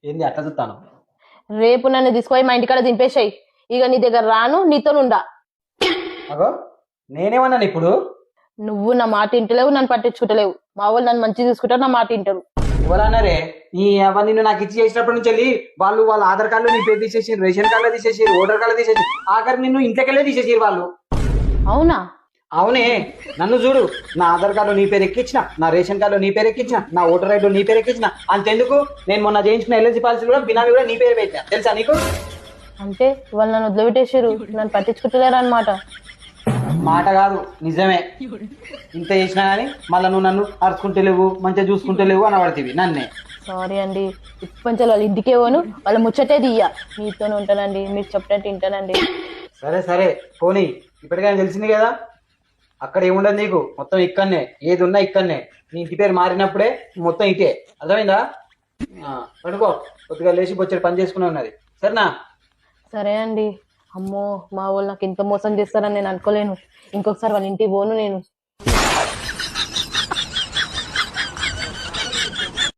ఏంది అట్లా చూస్తాను? రేపు నన్ను తీసుకొని మా ఇంటికాడ దింపేసాయి. ఇక నీ దగ్గర రాను, నీతోనుండా. అగో నేనేమన్నాను ఇప్పుడు? నువ్వు నా మాట ఇంటలేవు, నన్ను పట్టించుకుంటలేవు. మా వాళ్ళు నన్ను మంచిగా చూసుకుంటారు, నా మాట ఇంటారు. ఎవరన్నారే? నీ అవ్వ నిన్ను నాకు ఇచ్చి చేసినప్పటి నుంచి వెళ్ళి వాళ్ళు వాళ్ళ ఆధార్ కార్డులో నీ పేరు తీసేసి, రేషన్ కార్డులో తీసేసి, ఓటర్ కార్డులో తీసేసి, ఆఖరి నిన్ను ఇంట్లోకెళ్ళే తీసేసి వాళ్ళు. అవునా? అవునే. నన్ను చూడు, నా ఆధార్ కార్డులో నీ పేరు ఎక్కించిన, నా రేషన్ కార్డులో నీ పేరు ఎక్కించిన, నా ఓటర్ ఐడిలో నీ పేరు ఎక్కించిన. అంతెందుకు, నేను మొన్న చేయించుకున్న ఎల్ఐసి పాలసీ కూడా బినామీ కూడా నీ పేరు పెట్టినా, తెలుసా నీకు? అంటే వాళ్ళు నన్ను వదిలిపెట్టేసారు, నన్ను పట్టించుకుంటలేరు అనమాట. మాట కాదు, నిజమే. ఇంత చేసినా కానీ మళ్ళీ నువ్వు నన్ను అరుచుకుంటలేవు, మంచిగా చూసుకుంటలేవు అని పడుతుంది నన్నే. సారీ అండి. ఇప్పటి వాళ్ళ ఇంటికే పోను, వాళ్ళ ముచ్చటే తీయ. మీతోనే ఉంటానండి, మీరు చెప్పినట్టు వింటానండి. సరే సరే పోనీ, ఇప్పటికైనా తెలిసింది కదా. అక్కడ ఏముండదు నీకు, మొత్తం ఇక్కడనే. ఏది ఉన్నా ఇక్కడనే. నీ ఇంటి పేరు మారినప్పుడే మొత్తం ఇటే. అర్థమైందా? పడుకో, కొద్దిగా లేచి బొచ్చెడు పని చేసుకుని ఉన్నది, సరేనా? సరే అండి. అమ్మో, మా వాళ్ళు నాకు ఇంత మోసం చేస్తారని నేను అనుకోలేను. ఇంకొకసారి వాళ్ళ ఇంటికి పోను నేను.